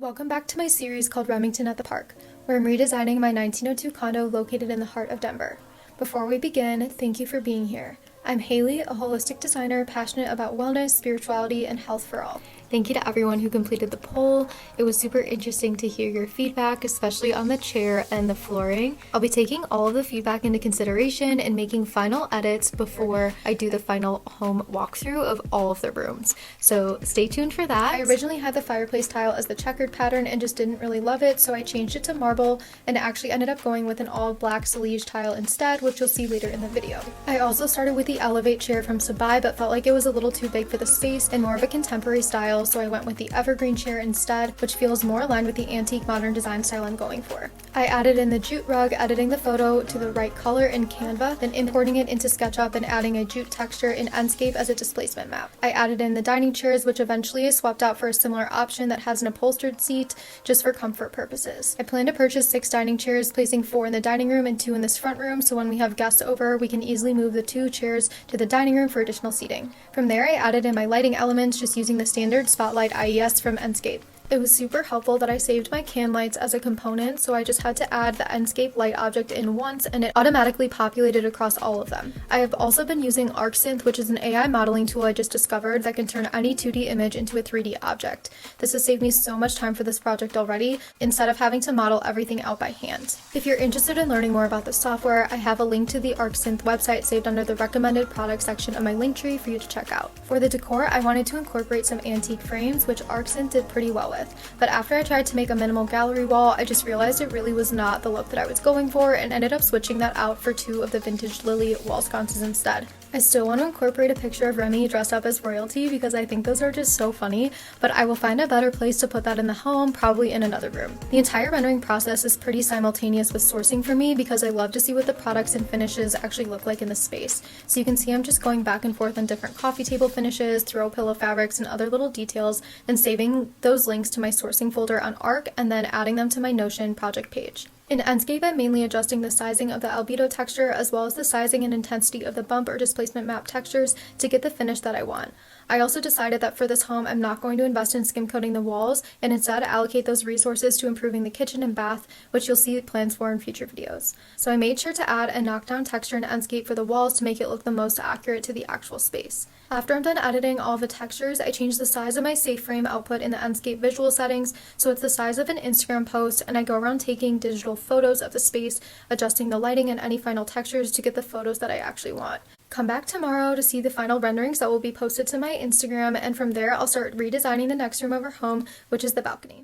Welcome back to my series called Remington at the Park, where I'm redesigning my 1902 condo located in the heart of Denver. Before we begin, thank you for being here. I'm Haley, a holistic designer passionate about wellness, spirituality, and health for all. Thank you to everyone who completed the poll. It was super interesting to hear your feedback, especially on the chair and the flooring. I'll be taking all of the feedback into consideration and making final edits before I do the final home walkthrough of all of the rooms. So stay tuned for that. I originally had the fireplace tile as the checkered pattern and just didn't really love it, so I changed it to marble and actually ended up going with an all black Salige tile instead, which you'll see later in the video. I also started with the Elevate chair from Sabai, but felt like it was a little too big for the space and more of a contemporary style, so I went with the Evergreen chair instead, which feels more aligned with the antique modern design style I'm going for. I added in the jute rug, editing the photo to the right color in Canva, then importing it into SketchUp and adding a jute texture in Enscape as a displacement map. I added in the dining chairs, which eventually I swapped out for a similar option that has an upholstered seat just for comfort purposes. I plan to purchase 6 dining chairs, placing 4 in the dining room and 2 in this front room, so when we have guests over, we can easily move the 2 chairs to the dining room for additional seating. From there, I added in my lighting elements, just using the standard Spotlight IES from Enscape. It was super helpful that I saved my can lights as a component, so I just had to add the Enscape light object in once and it automatically populated across all of them. I have also been using ArcSynth, which is an AI modeling tool I just discovered that can turn any 2D image into a 3D object. This has saved me so much time for this project already, instead of having to model everything out by hand. If you're interested in learning more about the software, I have a link to the ArcSynth website saved under the recommended products section of my link tree for you to check out. For the decor, I wanted to incorporate some antique frames, which ArcSynth did pretty well with. But after I tried to make a minimal gallery wall, I just realized it really was not the look that I was going for and ended up switching that out for 2 of the vintage lily wall sconces instead. I still want to incorporate a picture of Remy dressed up as royalty because I think those are just so funny, but I will find a better place to put that in the home, probably in another room. The entire rendering process is pretty simultaneous with sourcing for me because I love to see what the products and finishes actually look like in the space. So you can see I'm just going back and forth on different coffee table finishes, throw pillow fabrics, and other little details, then saving those links to my sourcing folder on Arc and then adding them to my Notion project page. In Enscape, I'm mainly adjusting the sizing of the albedo texture as well as the sizing and intensity of the bump or displacement map textures to get the finish that I want. I also decided that for this home, I'm not going to invest in skim coating the walls and instead allocate those resources to improving the kitchen and bath, which you'll see plans for in future videos. So I made sure to add a knockdown texture in Enscape for the walls to make it look the most accurate to the actual space. After I'm done editing all the textures, I changed the size of my safe frame output in the Enscape visual settings so it's the size of an Instagram post, and I go around taking digital photos of the space, adjusting the lighting and any final textures to get the photos that I actually want. Come back tomorrow to see the final renderings that will be posted to my Instagram, and from there I'll start redesigning the next room of our home, which is the balcony.